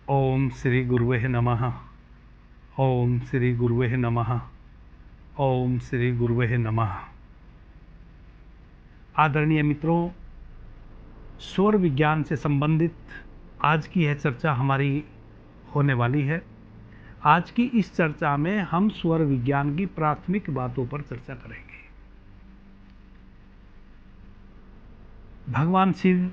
ओम श्री गुरुवे नमः। ओम श्री गुरुवे नमः। ओम श्री गुरुवे नमः। आदरणीय मित्रों, सौर विज्ञान से संबंधित आज की यह चर्चा हमारी होने वाली है। आज की इस चर्चा में हम सौर विज्ञान की प्राथमिक बातों पर चर्चा करेंगे। भगवान शिव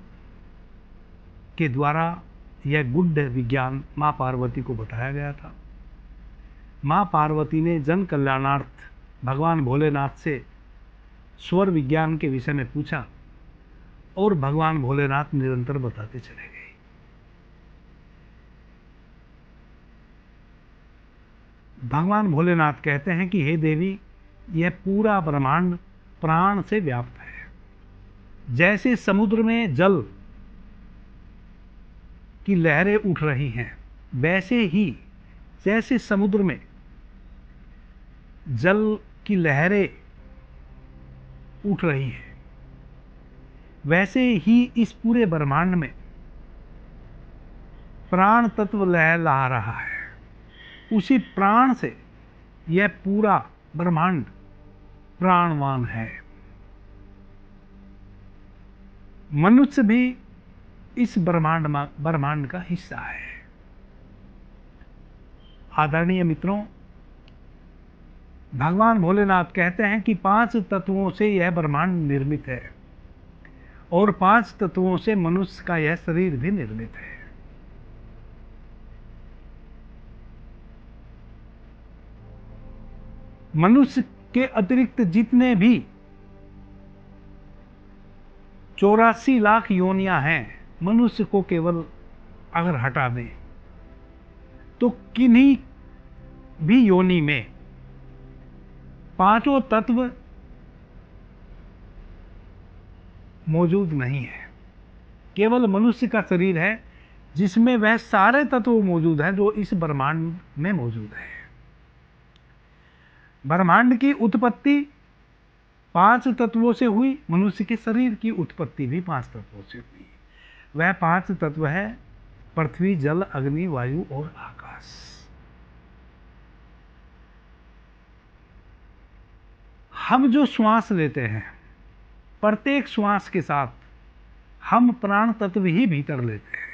के द्वारा यह गुड्ड विज्ञान माँ पार्वती को बताया गया था। माँ पार्वती ने जन कल्याणार्थ भगवान भोलेनाथ से सौर विज्ञान के विषय में पूछा और भगवान भोलेनाथ निरंतर बताते चले गए। भगवान भोलेनाथ कहते हैं कि हे देवी, यह पूरा ब्रह्मांड प्राण से व्याप्त है। जैसे समुद्र में जल की लहरें उठ रही हैं, वैसे ही जैसे समुद्र में जल की लहरें उठ रही हैं, वैसे ही इस पूरे ब्रह्मांड में प्राण तत्व लहरा रहा है। उसी प्राण से यह पूरा ब्रह्मांड प्राणवान है। मनुष्य भी इस ब्रह्मांड का हिस्सा है। आदरणीय मित्रों, भगवान भोलेनाथ कहते हैं कि 5 तत्वों से यह ब्रह्मांड निर्मित है और 5 तत्वों से मनुष्य का यह शरीर भी निर्मित है। मनुष्य के अतिरिक्त जितने भी 84 लाख योनियां हैं, मनुष्य को केवल अगर हटा दें तो किन्हीं भी योनि में पांचों तत्व मौजूद नहीं है। केवल मनुष्य का शरीर है जिसमें वह सारे तत्व मौजूद हैं जो इस ब्रह्मांड में मौजूद है। ब्रह्मांड की उत्पत्ति 5 तत्वों से हुई, मनुष्य के शरीर की उत्पत्ति भी 5 तत्वों से हुई। वह 5 तत्व है पृथ्वी, जल, अग्नि, वायु और आकाश। हम जो श्वास लेते हैं, प्रत्येक श्वास के साथ हम प्राण तत्व ही भीतर लेते हैं।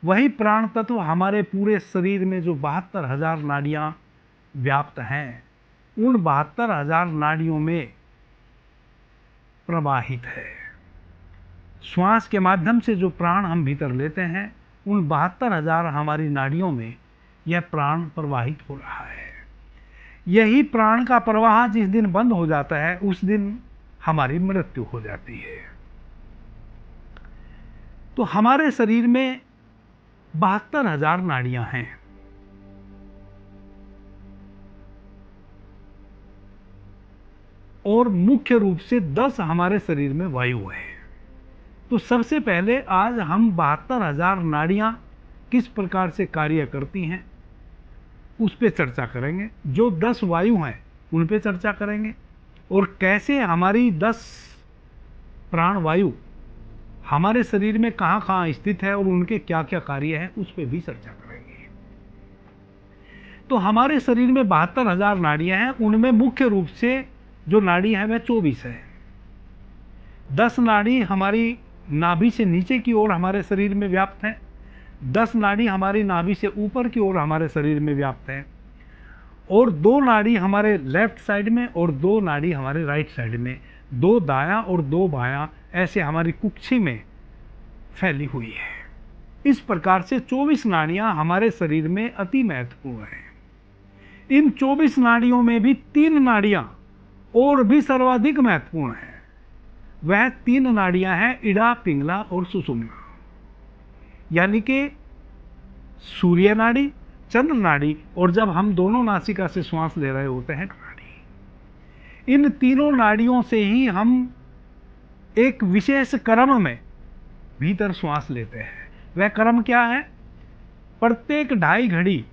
वही प्राण तत्व हमारे पूरे शरीर में जो 72,000 नाड़ियां व्याप्त हैं, उन 72,000 नाड़ियों में प्रवाहित है। श्वास के माध्यम से जो प्राण हम भीतर लेते हैं, उन 72,000 हमारी नाड़ियों में यह प्राण प्रवाहित हो रहा है। यही प्राण का प्रवाह जिस दिन बंद हो जाता है, उस दिन हमारी मृत्यु हो जाती है। तो हमारे शरीर में 72,000 नाड़ियां हैं। और मुख्य रूप से 10 हमारे शरीर में वायु है। तो सबसे पहले आज हम 72,000 नाड़ियां किस प्रकार से कार्य करती हैं उस पे चर्चा करेंगे। जो 10 वायु हैं उन पे चर्चा करेंगे और कैसे हमारी 10 प्राण वायु हमारे शरीर में कहां कहां स्थित है और उनके क्या क्या कार्य हैं उस पे भी चर्चा करेंगे। तो हमारे शरीर में 72,000 नाड़ियां हैं। उनमें मुख्य रूप से जो नाड़ी है वह 24 है। 10 नाड़ी हमारी नाभि से नीचे की ओर हमारे शरीर में व्याप्त है। 10 नाड़ी हमारी नाभि से ऊपर की ओर हमारे शरीर में व्याप्त है और 2 नाड़ी हमारे लेफ्ट साइड में और 2 नाड़ी हमारे राइट साइड में, 2 दायां और 2 बायां, ऐसे हमारी कुक्षी में फैली हुई है। इस प्रकार से 24 नाड़ियां हमारे शरीर में अति महत्वपूर्ण है। इन 24 नाड़ियों में भी 3 नाड़ियां और भी सर्वाधिक महत्वपूर्ण है। वह 3 नाड़ियां हैं इड़ा, पिंगला और सुषुम्ना, यानी कि सूर्य नाड़ी, चंद्र नाड़ी और जब हम दोनों नासिका से श्वास ले रहे होते हैं नाड़ी। इन तीनों नाड़ियों से ही हम एक विशेष क्रम में भीतर श्वास लेते हैं। वह क्रम क्या है? प्रत्येक 2.5 घड़ी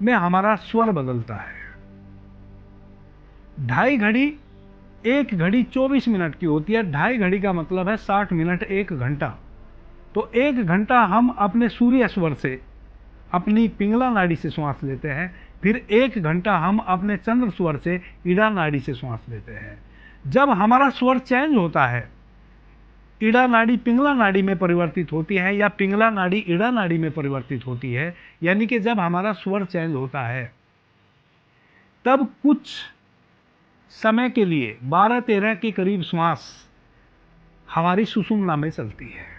में हमारा स्वर बदलता है। 2.5 घड़ी, 1 घड़ी 24 मिनट की होती है। 2.5 घड़ी का मतलब है 60 मिनट, 1 घंटा। तो 1 घंटा हम अपने सूर्य स्वर से, अपनी पिंगला नाड़ी से श्वास लेते हैं, फिर 1 घंटा हम अपने चंद्र स्वर से, ईड़ा नाड़ी से श्वास लेते हैं। जब हमारा स्वर चेंज होता है, ईड़ा नाड़ी पिंगला नाड़ी में परिवर्तित होती है या पिंगला नाड़ी ईड़ा नाड़ी में परिवर्तित होती है, यानी कि जब हमारा स्वर चेंज होता है, तब कुछ समय के लिए 12-13 के करीब श्वास हमारी सुषुम्ना में चलती है।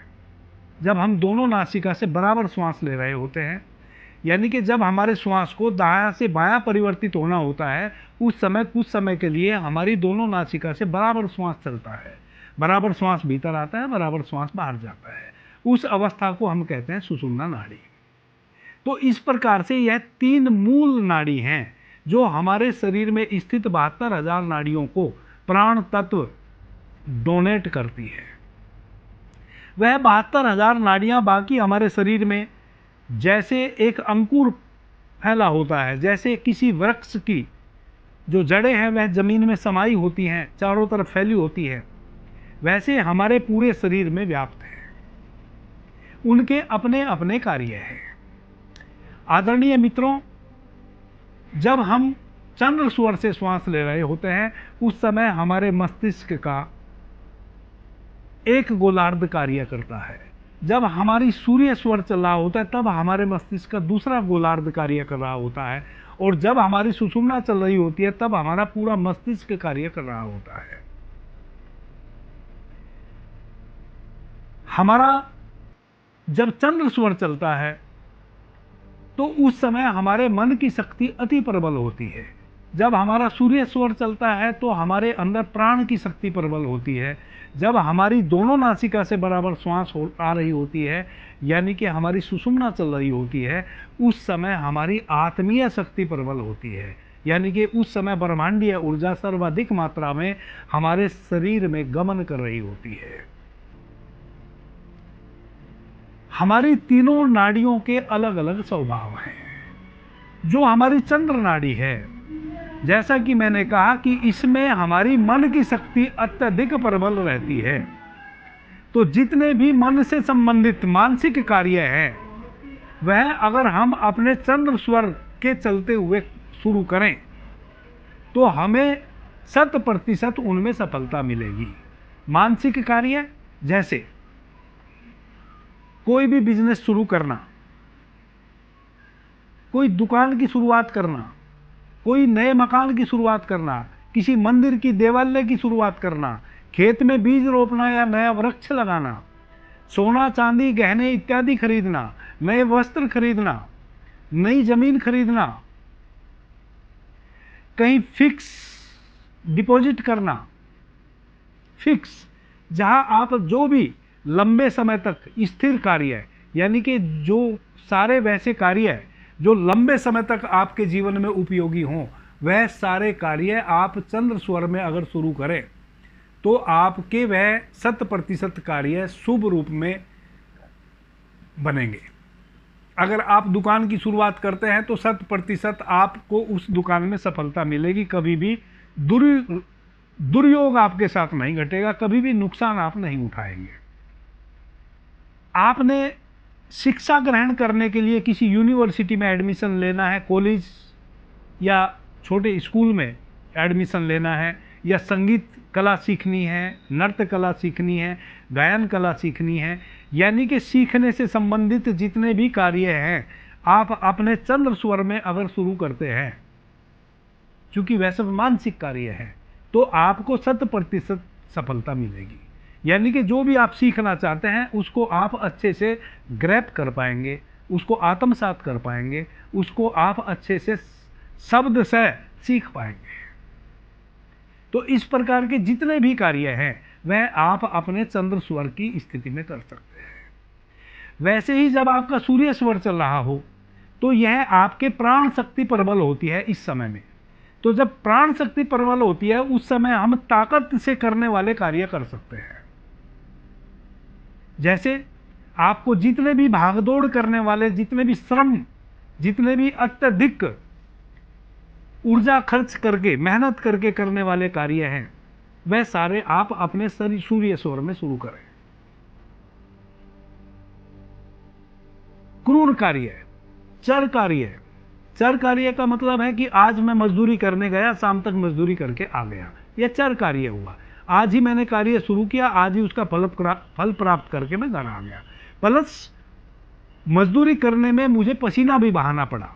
जब हम दोनों नासिका से बराबर श्वास ले रहे होते हैं, यानी कि जब हमारे श्वास को दायां से बायां परिवर्तित होना होता है, उस समय कुछ समय के लिए हमारी दोनों नासिका से बराबर श्वास चलता है, बराबर श्वास भीतर आता है, बराबर श्वास बाहर जाता है। उस अवस्था को हम कहते हैं सुषुम्ना नाड़ी। तो इस प्रकार से यह 3 मूल नाड़ी हैं जो हमारे शरीर में स्थित 72,000 नाड़ियों को प्राण तत्व डोनेट करती है। वह 72,000 नाड़ियां बाकी हमारे शरीर में जैसे एक अंकुर फैला होता है, जैसे किसी वृक्ष की जो जड़ें हैं वह जमीन में समाई होती हैं, चारों तरफ फैली होती है, वैसे हमारे पूरे शरीर में व्याप्त है। उनके अपने अपने कार्य हैं। आदरणीय मित्रों, जब हम चंद्र स्वर से श्वास ले रहे होते हैं, उस समय हमारे मस्तिष्क का एक गोलार्ध कार्य करता है। जब हमारी सूर्य स्वर चल रहा होता है, तब हमारे मस्तिष्क का दूसरा गोलार्ध कार्य कर रहा होता है, और जब हमारी सुषुम्ना चल रही होती है, तब हमारा पूरा मस्तिष्क कार्य कर रहा होता है। हमारा जब चंद्र स्वर चलता है, तो उस समय हमारे मन की शक्ति अति प्रबल होती है। जब हमारा सूर्य स्वर चलता है, तो हमारे अंदर प्राण की शक्ति प्रबल होती है। जब हमारी दोनों नासिका से बराबर श्वास आ रही होती है, यानी कि हमारी सुषुम्ना चल रही होती है, उस समय हमारी आत्मीय शक्ति प्रबल होती है, यानी कि उस समय ब्रह्मांडीय ऊर्जा सर्वाधिक मात्रा में हमारे शरीर में गमन कर रही होती है। हमारी तीनों नाड़ियों के अलग अलग स्वभाव हैं। जो हमारी चंद्र नाड़ी है, जैसा कि मैंने कहा कि इसमें हमारी मन की शक्ति अत्यधिक प्रबल रहती है, तो जितने भी मन से संबंधित मानसिक कार्य हैं, वह अगर हम अपने चंद्र स्वर के चलते हुए शुरू करें, तो हमें 100% उनमें सफलता मिलेगी। मानसिक कार्य जैसे कोई भी बिजनेस शुरू करना, कोई दुकान की शुरुआत करना, कोई नए मकान की शुरुआत करना, किसी मंदिर की देवालय की शुरुआत करना, खेत में बीज रोपना या नया वृक्ष लगाना, सोना चांदी गहने इत्यादि खरीदना, नए वस्त्र खरीदना, नई जमीन खरीदना, कहीं फिक्स डिपॉजिट करना, फिक्स जहां आप जो भी लंबे समय तक स्थिर कार्य है, यानी कि जो सारे वैसे कार्य है जो लंबे समय तक आपके जीवन में उपयोगी हों, वह सारे कार्य आप चंद्र स्वर में अगर शुरू करें, तो आपके वह 100% कार्य शुभ रूप में बनेंगे। अगर आप दुकान की शुरुआत करते हैं, तो 100% आपको उस दुकान में सफलता मिलेगी। कभी भी दुर्योग आपके साथ नहीं घटेगा, कभी भी नुकसान आप नहीं उठाएंगे। आपने शिक्षा ग्रहण करने के लिए किसी यूनिवर्सिटी में एडमिशन लेना है, कॉलेज या छोटे स्कूल में एडमिशन लेना है, या संगीत कला सीखनी है, नृत्य कला सीखनी है, गायन कला सीखनी है, यानी कि सीखने से संबंधित जितने भी कार्य हैं, आप अपने चंद्र स्वर में अगर शुरू करते हैं, क्योंकि वह सब मानसिक कार्य है, तो आपको 100% सफलता मिलेगी। यानी कि जो भी आप सीखना चाहते हैं, उसको आप अच्छे से ग्रैप कर पाएंगे, उसको आत्मसात कर पाएंगे, उसको आप अच्छे से शब्द से सीख पाएंगे। तो इस प्रकार के जितने भी कार्य हैं, वह आप अपने चंद्र स्वर की स्थिति में कर सकते हैं। वैसे ही जब आपका सूर्य स्वर चल रहा हो, तो यह आपके प्राण शक्ति प्रबल होती है इस समय में। तो जब प्राण शक्ति प्रबल होती है, उस समय हम ताकत से करने वाले कार्य कर सकते हैं। जैसे आपको जितने भी भागदौड़ करने वाले, जितने भी श्रम, जितने भी अत्यधिक ऊर्जा खर्च करके, मेहनत करके करने वाले कार्य हैं, वह सारे आप अपने सूर्य स्वर में शुरू करें। क्रूर कार्य, चर कार्य। चर कार्य का मतलब है कि आज मैं मजदूरी करने गया, शाम तक मजदूरी करके आ गया, यह चर कार्य हुआ। आज ही मैंने कार्य शुरू किया, आज ही उसका फल प्राप्त करके मैं घर आ गया। प्लस मजदूरी करने में मुझे पसीना भी बहाना पड़ा,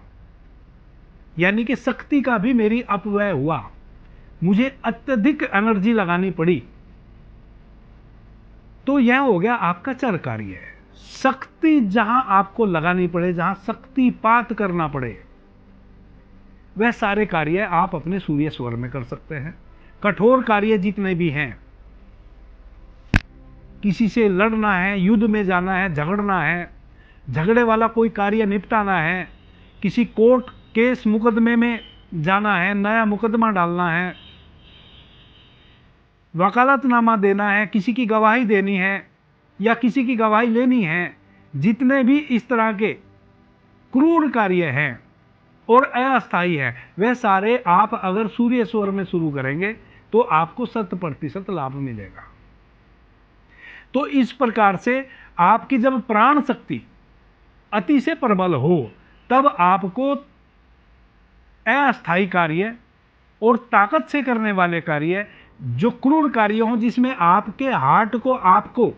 यानी कि शक्ति का भी मेरी अपव्यय हुआ, मुझे अत्यधिक एनर्जी लगानी पड़ी। तो यह हो गया आपका चर कार्य। शक्ति जहां आपको लगानी पड़े, जहां शक्तिपात करना पड़े, वह सारे कार्य आप अपने सूर्य स्वर में कर सकते हैं। कठोर कार्य जितने भी हैं, किसी से लड़ना है, युद्ध में जाना है, झगड़ना है, झगड़े वाला कोई कार्य निपटाना है, किसी कोर्ट केस मुकदमे में जाना है, नया मुकदमा डालना है, वकालतनामा देना है, किसी की गवाही देनी है या किसी की गवाही लेनी है, जितने भी इस तरह के क्रूर कार्य हैं और अस्थायी है, वह सारे आप अगर सूर्य स्वर में शुरू करेंगे तो आपको 100% लाभ मिलेगा। तो इस प्रकार से आपकी जब प्राण शक्ति अति से प्रबल हो, तब आपको अस्थायी कार्य और ताकत से करने वाले कार्य, जो क्रूर कार्य हो, जिसमें आपके हार्ट को, आपको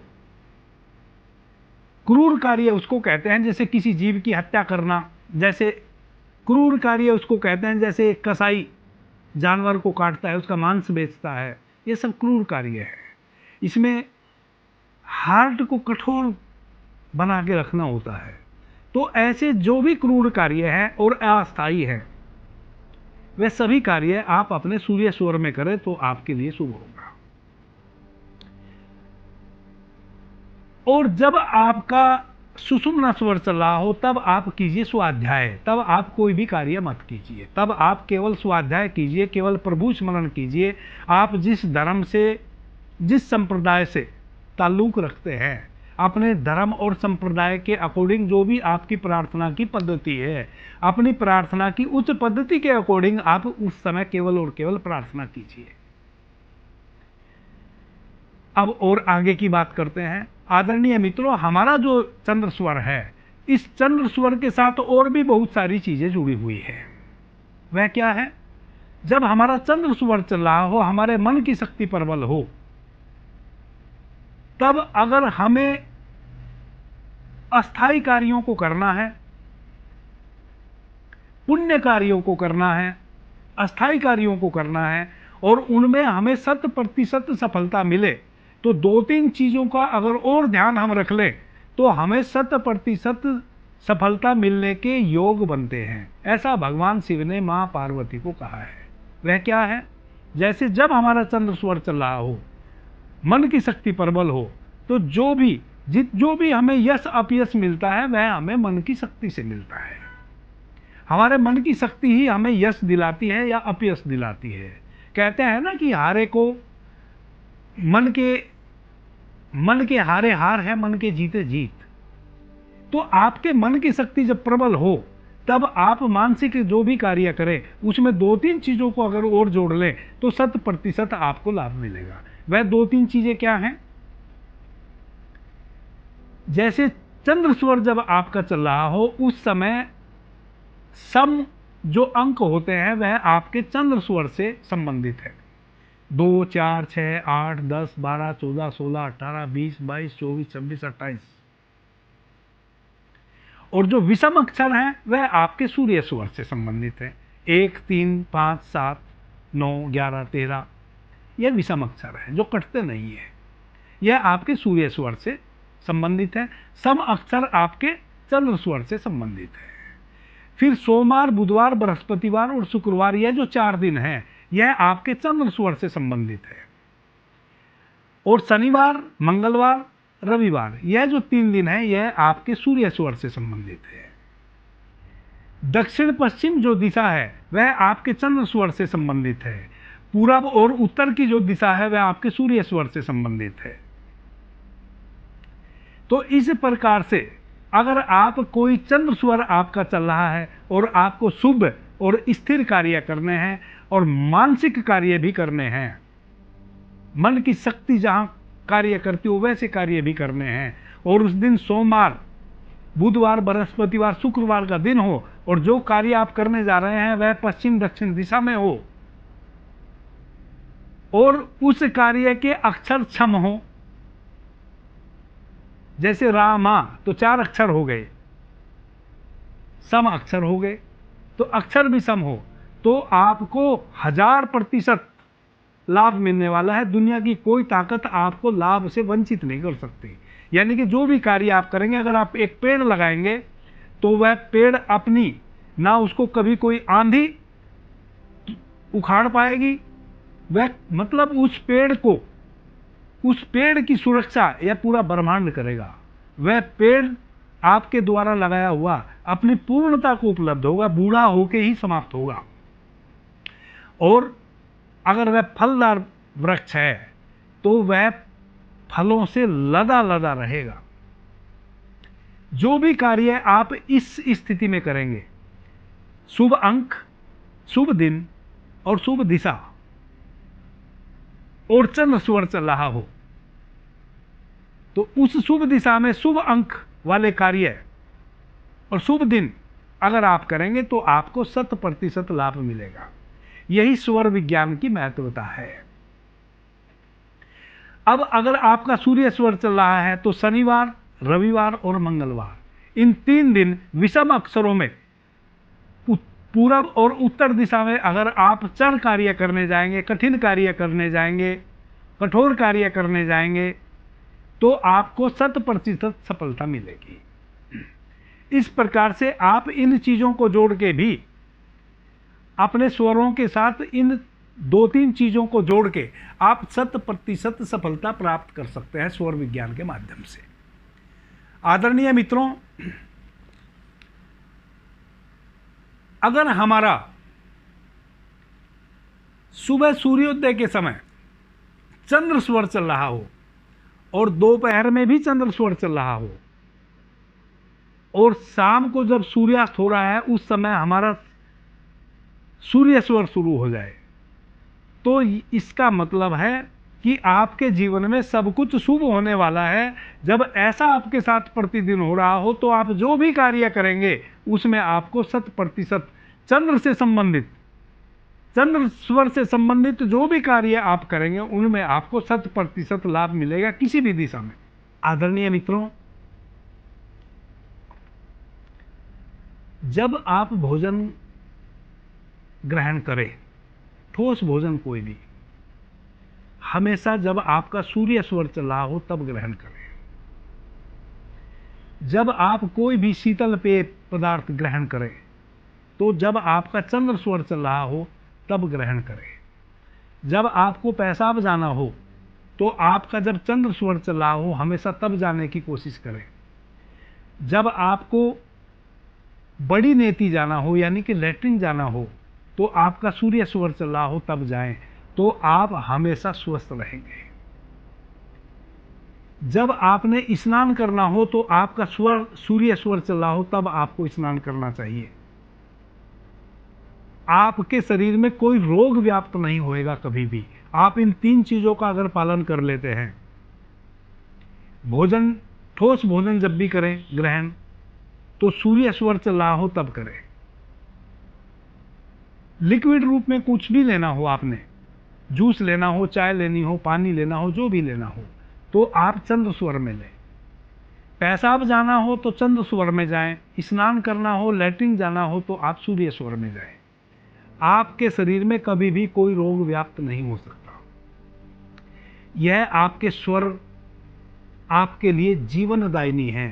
क्रूर कार्य उसको कहते हैं, जैसे किसी जीव की हत्या करना, जैसे क्रूर कार्य उसको कहते हैं, जैसे कसाई जानवर को काटता है, उसका मांस बेचता है, ये सब क्रूर कार्य है। इसमें हार्ट को कठोर बना के रखना होता है। तो ऐसे जो भी क्रूर कार्य है और अस्थायी है, वे सभी कार्य आप अपने सूर्य स्वर में करें तो आपके लिए शुभ होगा। और जब आपका सुषुम्ना स्वर चल रहा हो, तब आप कीजिए स्वाध्याय, तब आप कोई भी कार्य मत कीजिए, तब आप केवल स्वाध्याय कीजिए, केवल प्रभु स्मरण कीजिए। आप जिस धर्म से, जिस संप्रदाय से ताल्लुक रखते हैं, अपने धर्म और संप्रदाय के अकॉर्डिंग जो भी आपकी प्रार्थना की पद्धति है, अपनी प्रार्थना की उच्च पद्धति के अकॉर्डिंग आप उस समय केवल और केवल प्रार्थना कीजिए। अब और आगे की बात करते हैं। आदरणीय मित्रों, हमारा जो चंद्र स्वर है, इस चंद्र स्वर के साथ और भी बहुत सारी चीजें जुड़ी हुई है। वह क्या है? जब हमारा चंद्र स्वर चल रहा हो, हमारे मन की शक्ति प्रबल हो, तब अगर हमें अस्थायी कार्यों को करना है, पुण्य कार्यों को करना है, अस्थायी कार्यों को करना है, और उनमें हमें 100% सफलता मिले, तो 2-3 चीजों का अगर और ध्यान हम रख लें तो हमें 100% सफलता मिलने के योग बनते हैं। ऐसा भगवान शिव ने मां पार्वती को कहा है। वह क्या है? जैसे जब हमारा चंद्र स्वर चल रहा हो, मन की शक्ति प्रबल हो, तो जो भी हमें यश अपयश मिलता है, वह हमें मन की शक्ति से मिलता है। हमारे मन की शक्ति ही हमें यश दिलाती है या अपयश दिलाती है। कहते हैं ना कि हारे को मन के हारे हार है, मन के जीते जीत। तो आपके मन की शक्ति जब प्रबल हो, तब आप मानसिक जो भी कार्य करें, उसमें 2-3 चीजों को अगर और जोड़ लें तो 100% आपको लाभ मिलेगा। वह 2-3 चीजें क्या हैं? जैसे चंद्र स्वर जब आपका चल रहा हो, उस समय सम जो अंक होते हैं, वह आपके चंद्र स्वर से संबंधित है। 2, 4, 6, 8, 10, 12, 14, 16, 18, 20, 22, 24, 26, 28। और जो विषम अक्षर हैं, वह आपके सूर्य स्वर से संबंधित है। 1, 3, 5, 7, 9, 11, 13, यह विषम अक्षर है जो कटते नहीं है, यह आपके सूर्य स्वर से संबंधित है। सम अक्षर आपके चंद्र स्वर से संबंधित है। फिर सोमवार, बुधवार, बृहस्पतिवार और शुक्रवार, यह जो 4 दिन हैं, यह आपके चंद्र स्वर से संबंधित है। और शनिवार, मंगलवार, रविवार, यह जो 3 दिन है, यह आपके सूर्य स्वर से संबंधित है। दक्षिण पश्चिम जो दिशा है, वह आपके चंद्र स्वर से संबंधित है। पूरब और उत्तर की जो दिशा है, वह आपके सूर्य स्वर से संबंधित है। तो इस प्रकार से अगर आप कोई चंद्र स्वर आपका चल रहा है और आपको शुभ और स्थिर कार्य करने हैं और मानसिक कार्य भी करने हैं, मन की शक्ति जहां कार्य करती हो वैसे कार्य भी करने हैं, और उस दिन सोमवार बुधवार, बृहस्पतिवार, शुक्रवार का दिन हो और जो कार्य आप करने जा रहे हैं वह पश्चिम दक्षिण दिशा में हो और उस कार्य के अक्षर क्षम हो, जैसे रामा तो 4 अक्षर हो गए, सम अक्षर हो गए, तो अक्षर भी सम हो तो आपको 1000% लाभ मिलने वाला है। दुनिया की कोई ताकत आपको लाभ से वंचित नहीं कर सकती। यानी कि जो भी कार्य आप करेंगे, अगर आप एक पेड़ लगाएंगे तो वह पेड़ अपनी ना उसको कभी कोई आंधी उखाड़ पाएगी, वह मतलब उस पेड़ की सुरक्षा यह पूरा ब्रह्मांड करेगा। वह पेड़ आपके द्वारा लगाया हुआ अपनी पूर्णता को उपलब्ध होगा, बूढ़ा होके ही समाप्त होगा। और अगर वह फलदार वृक्ष है तो वह फलों से लदा लदा रहेगा। जो भी कार्य आप इस स्थिति में करेंगे, शुभ अंक, शुभ दिन और शुभ दिशा और चंद्र स्वर चल रहा हो, तो उस शुभ दिशा में शुभ अंक वाले कार्य और शुभ दिन अगर आप करेंगे तो आपको 100% लाभ मिलेगा। यही स्वर विज्ञान की महत्वता है। अब अगर आपका सूर्य स्वर चल रहा है तो शनिवार, रविवार और मंगलवार, इन 3 दिन विषम अक्षरों में पूरब और उत्तर दिशा में अगर आप चर कार्य करने जाएंगे, कठिन कार्य करने जाएंगे, कठोर कार्य करने जाएंगे तो आपको 100% सफलता मिलेगी। इस प्रकार से आप इन चीजों को जोड़ के भी अपने स्वरों के साथ इन 2-3 चीजों को जोड़ के आप 100% सफलता प्राप्त कर सकते हैं स्वर विज्ञान के माध्यम से। आदरणीय मित्रों, अगर हमारा सुबह सूर्योदय के समय चंद्र स्वर चल रहा हो और दोपहर में भी चंद्र स्वर चल रहा हो और शाम को जब सूर्यास्त हो रहा है उस समय हमारा सूर्य स्वर शुरू हो जाए, तो इसका मतलब है कि आपके जीवन में सब कुछ शुभ होने वाला है। जब ऐसा आपके साथ प्रतिदिन हो रहा हो तो आप जो भी कार्य करेंगे उसमें आपको 100% चंद्र स्वर से संबंधित जो भी कार्य आप करेंगे उनमें आपको 100% लाभ मिलेगा किसी भी दिशा में। आदरणीय मित्रों, जब आप भोजन ग्रहण करें, ठोस भोजन कोई भी, हमेशा जब आपका सूर्य स्वर चल रहा हो तब ग्रहण करें। जब आप कोई भी शीतल पेय पदार्थ ग्रहण करें तो जब आपका चंद्र स्वर चल रहा हो तब ग्रहण करें। जब आपको पेशाब जाना हो तो आपका जब चंद्र स्वर चल रहा हो हमेशा तब जाने की कोशिश करें। जब आपको बड़ी नेति जाना हो यानी कि लैट्रिन जाना हो तो आपका सूर्य स्वर चल रहा हो तब जाएं, तो आप हमेशा स्वस्थ रहेंगे। जब आपने स्नान करना हो तो आपका सूर्य स्वर चल रहा हो तब आपको स्नान करना चाहिए। आपके शरीर में कोई रोग व्याप्त नहीं होएगा कभी भी। आप इन 3 चीजों का अगर पालन कर लेते हैं, भोजन, ठोस भोजन जब भी करें ग्रहण तो सूर्य स्वर चल रहा हो तब करें। लिक्विड रूप में कुछ भी लेना हो, आपने जूस लेना हो, चाय लेनी हो, पानी लेना हो, जो भी लेना हो तो आप चंद्र स्वर में लें। पेशाब जाना हो तो चंद्र स्वर में जाएं, स्नान करना हो, लैट्रिन जाना हो तो आप सूर्य स्वर में जाएं। आपके शरीर में कभी भी कोई रोग व्याप्त नहीं हो सकता। यह आपके स्वर आपके लिए जीवनदायिनी है।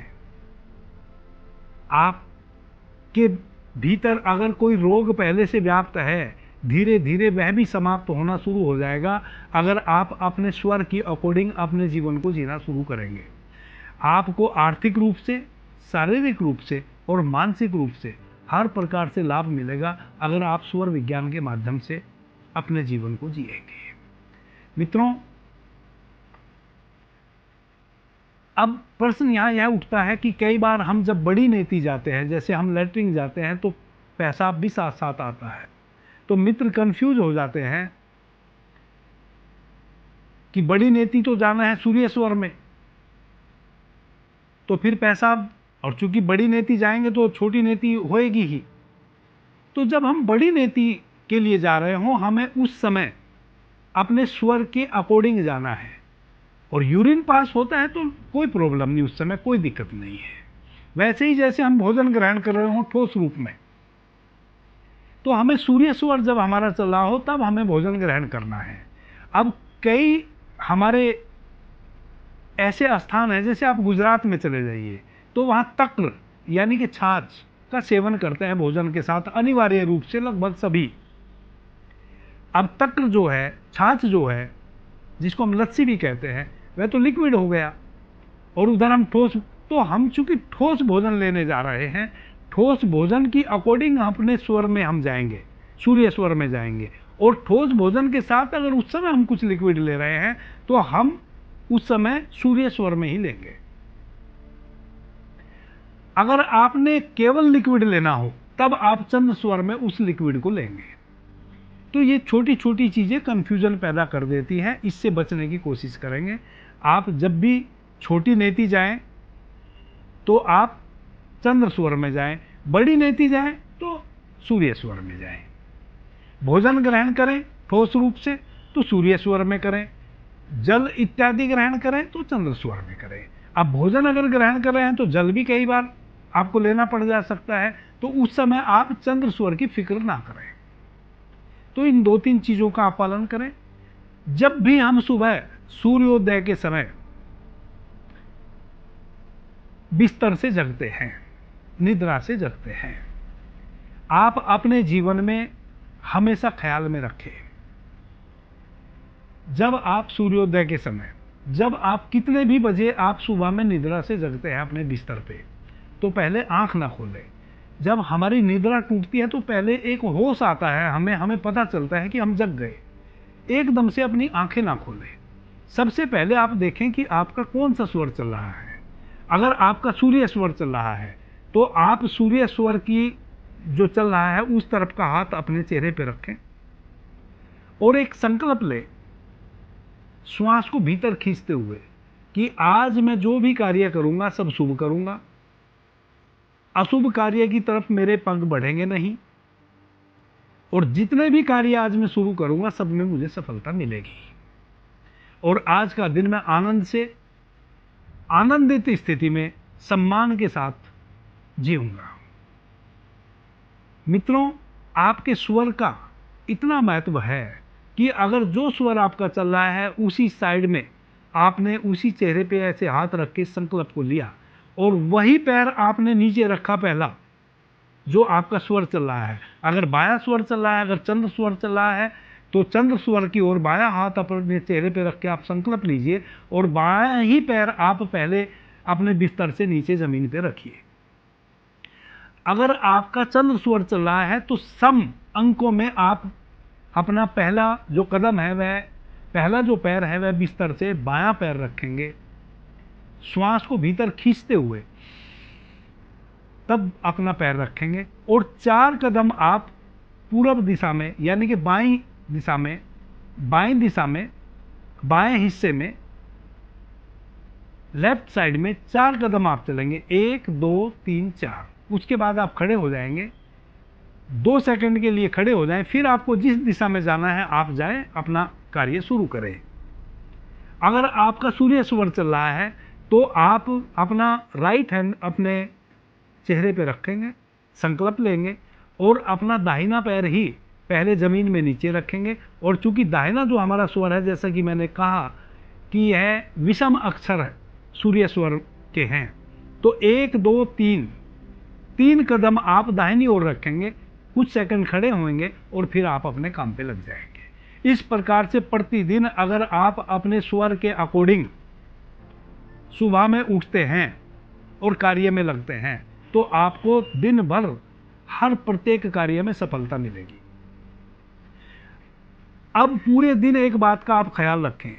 आपके भीतर अगर कोई रोग पहले से व्याप्त है, धीरे धीरे वह भी समाप्त होना शुरू हो जाएगा अगर आप अपने स्वर की अकॉर्डिंग अपने जीवन को जीना शुरू करेंगे। आपको आर्थिक रूप से, शारीरिक रूप से और मानसिक रूप से हर प्रकार से लाभ मिलेगा अगर आप स्वर विज्ञान के माध्यम से अपने जीवन को जिएंगे। मित्रों, अब प्रश्न यहाँ यह उठता है कि कई बार हम जब बड़ी नेति जाते हैं, जैसे हम लैट्रिन जाते हैं तो पेशाब भी साथ साथ आता है, तो मित्र कंफ्यूज हो जाते हैं कि बड़ी नेति तो जाना है सूर्य स्वर में, तो फिर पेशाब और चूंकि बड़ी नेति जाएंगे तो छोटी नेति होएगी ही। तो जब हम बड़ी नेति के लिए जा रहे हों, हमें उस समय अपने स्वर के अकॉर्डिंग जाना है। और यूरिन पास होता है तो कोई प्रॉब्लम नहीं, उस समय कोई दिक्कत नहीं है। वैसे ही जैसे हम भोजन ग्रहण कर रहे हों ठोस रूप में, तो हमें सूर्य स्वर जब हमारा चल रहा हो तब हमें भोजन ग्रहण करना है। अब कई हमारे ऐसे स्थान हैं, जैसे आप गुजरात में चले जाइए तो वहाँ तक्र यानी कि छाछ का सेवन करते हैं भोजन के साथ अनिवार्य रूप से लगभग सभी। अब तक्र जो है, छाछ जो है, जिसको हम लस्सी भी कहते हैं, वह तो लिक्विड हो गया, और उधर हम ठोस, तो हम चूंकि ठोस भोजन लेने जा रहे हैं, ठोस भोजन की अकॉर्डिंग अपने स्वर में हम जाएंगे, सूर्य स्वर में जाएंगे। और ठोस भोजन के साथ अगर उस समय हम कुछ लिक्विड ले रहे हैं तो हम उस समय सूर्य स्वर में ही लेंगे। अगर आपने केवल लिक्विड लेना हो तब आप चंद्र स्वर में उस लिक्विड को लेंगे। तो ये छोटी छोटी चीजें कंफ्यूजन पैदा कर देती हैं, इससे बचने की कोशिश करेंगे। आप जब भी छोटी नेति जाएं तो आप चंद्र स्वर में जाएं, बड़ी नेति जाएं तो सूर्य स्वर में जाएं। भोजन ग्रहण करें ठोस रूप से तो सूर्य स्वर में करें, जल इत्यादि ग्रहण करें तो चंद्र स्वर में करें। अब भोजन अगर ग्रहण कर रहे हैं तो जल भी कई बार आपको लेना पड़ जा सकता है, तो उस समय आप चंद्र स्वर की फिक्र ना करें। तो इन 2-3 चीजों का आप पालन करें। जब भी हम सुबह सूर्योदय के समय बिस्तर से जगते हैं, निद्रा से जगते हैं, आप अपने जीवन में हमेशा ख्याल में रखें, जब आप सूर्योदय के समय, जब आप कितने भी बजे आप सुबह में निद्रा से जगते हैं अपने बिस्तर पे, तो पहले आंख ना खोलें। जब हमारी निद्रा टूटती है तो पहले एक होश आता है, हमें पता चलता है कि हम जग गए। एकदम से अपनी आंखें ना खोलें। सबसे पहले आप देखें कि आपका कौन सा स्वर चल रहा है। अगर आपका सूर्य स्वर चल रहा है तो आप सूर्य स्वर की जो चल रहा है उस तरफ का हाथ अपने चेहरे पे रखें और एक संकल्प लें, श्वास को भीतर खींचते हुए, कि आज मैं जो भी कार्य करूंगा सब शुभ करूंगा, अशुभ कार्य की तरफ मेरे पंख बढ़ेंगे नहीं, और जितने भी कार्य आज मैं शुरू करूंगा सब में मुझे सफलता मिलेगी, और आज का दिन मैं आनंद से, आनंदित स्थिति में सम्मान के साथ जीऊंगा। मित्रों, आपके स्वर का इतना महत्व है कि अगर जो स्वर आपका चल रहा है उसी साइड में आपने उसी चेहरे पे ऐसे हाथ रख के संकल्प को लिया और वही पैर आपने नीचे रखा पहला, जो आपका स्वर चल रहा है। अगर बायां स्वर चल रहा है, अगर चंद्र स्वर चल रहा है, तो चंद्र स्वर की ओर बायां हाथ अपने चेहरे पे रख के आप संकल्प लीजिए और बायां ही पैर आप पहले अपने बिस्तर से नीचे जमीन पे रखिए। अगर आपका चंद्र स्वर चल रहा है तो सम अंकों में आप अपना पहला जो कदम है, वह पहला जो पैर है वह बिस्तर से बायां पैर रखेंगे, श्वास को भीतर खींचते हुए तब अपना पैर रखेंगे, और 4 कदम आप पूर्व दिशा में यानी कि बाईं दिशा में, बाएं हिस्से में, लेफ्ट साइड में 4 कदम आप चलेंगे, 1 2 3 4। उसके बाद आप खड़े हो जाएंगे, 2 सेकंड के लिए खड़े हो जाएं, फिर आपको जिस दिशा में जाना है आप जाएं, अपना कार्य शुरू करें। अगर आपका सूर्य स्वर चल रहा है तो आप अपना राइट हैंड अपने चेहरे पे रखेंगे, संकल्प लेंगे और अपना दाहिना पैर ही पहले जमीन में नीचे रखेंगे। और चूंकि दाहिना जो हमारा स्वर है, जैसा कि मैंने कहा कि यह विषम अक्षर है, सूर्य स्वर के हैं, तो 1 2 3 कदम आप दाहिनी ओर रखेंगे, कुछ सेकंड खड़े होंगे और फिर आप अपने काम पे लग जाएंगे। इस प्रकार से प्रतिदिन अगर आप अपने स्वर के अकॉर्डिंग सुबह में उठते हैं और कार्य में लगते हैं तो आपको दिन भर हर प्रत्येक कार्य में सफलता मिलेगी। अब पूरे दिन एक बात का आप ख्याल रखें,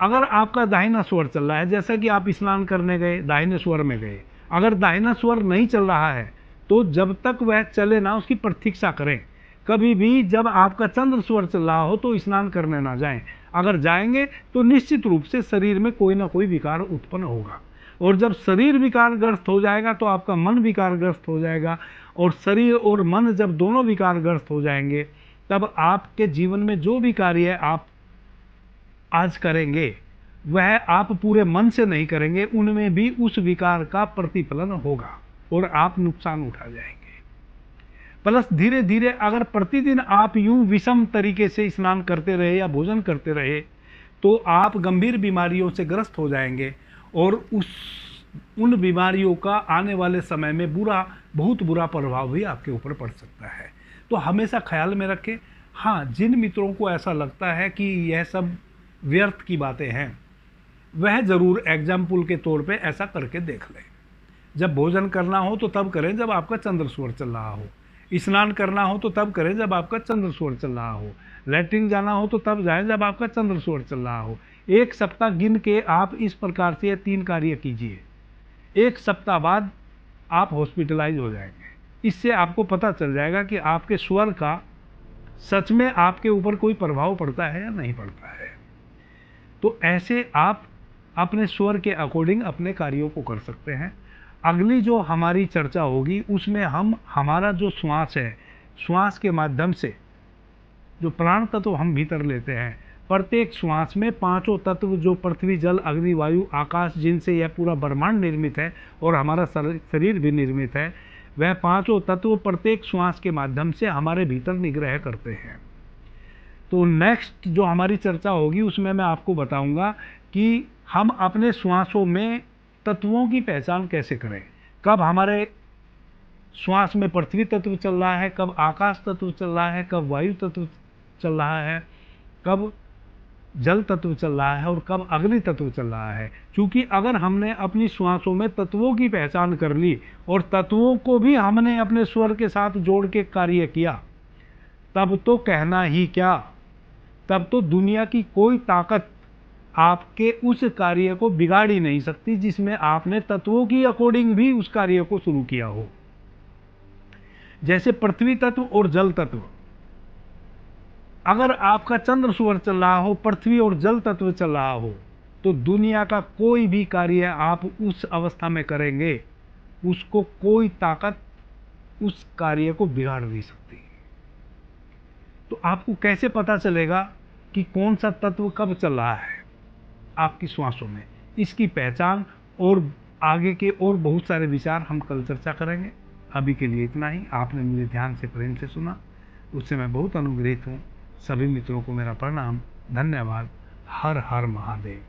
अगर आपका दाहिना स्वर चल रहा है, जैसा कि आप स्नान करने गए दाहिने स्वर में गए, अगर दाहिना स्वर नहीं चल रहा है तो जब तक वह चले ना उसकी प्रतीक्षा करें। कभी भी जब आपका चंद्र स्वर चल रहा हो तो स्नान करने ना जाएं। अगर जाएंगे तो निश्चित रूप से शरीर में कोई ना कोई विकार उत्पन्न होगा। और जब शरीर विकारग्रस्त हो जाएगा तो आपका मन विकारग्रस्त हो जाएगा, और शरीर और मन जब दोनों विकारग्रस्त हो जाएंगे तब आपके जीवन में जो भी कार्य आप आज करेंगे वह आप पूरे मन से नहीं करेंगे, उनमें भी उस विकार का प्रतिफलन होगा और आप नुकसान उठा जाएंगे। प्लस धीरे धीरे अगर प्रतिदिन आप यूं विषम तरीके से स्नान करते रहे या भोजन करते रहे तो आप गंभीर बीमारियों से ग्रस्त हो जाएंगे, और उन बीमारियों का आने वाले समय में बहुत बुरा प्रभाव भी आपके ऊपर पड़ सकता है। तो हमेशा ख्याल में रखें। हाँ, जिन मित्रों को ऐसा लगता है कि यह सब व्यर्थ की बातें हैं वह ज़रूर एग्जाम्पल के तौर पे ऐसा करके देख लें। जब भोजन करना हो तो तब करें जब आपका चंद्र सूर्य चल रहा हो, स्नान करना हो तो तब करें जब आपका चंद्र सूर्य चल रहा हो, लैट्रिन जाना हो तो तब जाएं जब आपका चंद्र सूर्य चल रहा हो। एक सप्ताह गिन के आप इस प्रकार से 3 कार्य कीजिए, 1 सप्ताह बाद आप हॉस्पिटलाइज हो जाएंगे। इससे आपको पता चल जाएगा कि आपके स्वर का सच में आपके ऊपर कोई प्रभाव पड़ता है या नहीं पड़ता है। तो ऐसे आप अपने स्वर के अकॉर्डिंग अपने कार्यों को कर सकते हैं। अगली जो हमारी चर्चा होगी उसमें हम हमारा जो श्वास है, श्वास के माध्यम से जो प्राण तत्व हम भीतर लेते हैं, प्रत्येक श्वास में 5 तत्व जो पृथ्वी, जल, अग्नि, वायु, आकाश, जिनसे यह पूरा ब्रह्मांड निर्मित है और हमारा शरीर भी निर्मित है, वह 5 तत्व प्रत्येक श्वास के माध्यम से हमारे भीतर निग्रह करते हैं। तो नेक्स्ट जो हमारी चर्चा होगी उसमें मैं आपको बताऊंगा कि हम अपने श्वासों में तत्वों की पहचान कैसे करें, कब हमारे श्वास में पृथ्वी तत्व चल रहा है, कब आकाश तत्व चल रहा है, कब वायु तत्व चल रहा है, कब जल तत्व चल रहा है और कब अग्नि तत्व चल रहा है। क्योंकि अगर हमने अपनी श्वासों में तत्वों की पहचान कर ली और तत्वों को भी हमने अपने स्वर के साथ जोड़ के कार्य किया, तब तो कहना ही क्या, तब तो दुनिया की कोई ताकत आपके उस कार्य को बिगाड़ ही नहीं सकती जिसमें आपने तत्वों की अकॉर्डिंग भी उस कार्य को शुरू किया हो। जैसे पृथ्वी तत्व और जल तत्व, अगर आपका चंद्र सूर्य चल रहा हो, पृथ्वी और जल तत्व चल रहा हो, तो दुनिया का कोई भी कार्य आप उस अवस्था में करेंगे, उसको कोई ताकत उस कार्य को बिगाड़ नहीं सकती। तो आपको कैसे पता चलेगा कि कौन सा तत्व कब चल रहा है आपकी श्वासों में? इसकी पहचान और आगे के और बहुत सारे विचार हम कल चर्चा करेंगे। अभी के लिए इतना ही। आपने मुझे ध्यान से, प्रेम से सुना, उससे मैं बहुत अनुग्रहित हूँ। सभी मित्रों को मेरा प्रणाम, धन्यवाद। हर हर महादेव।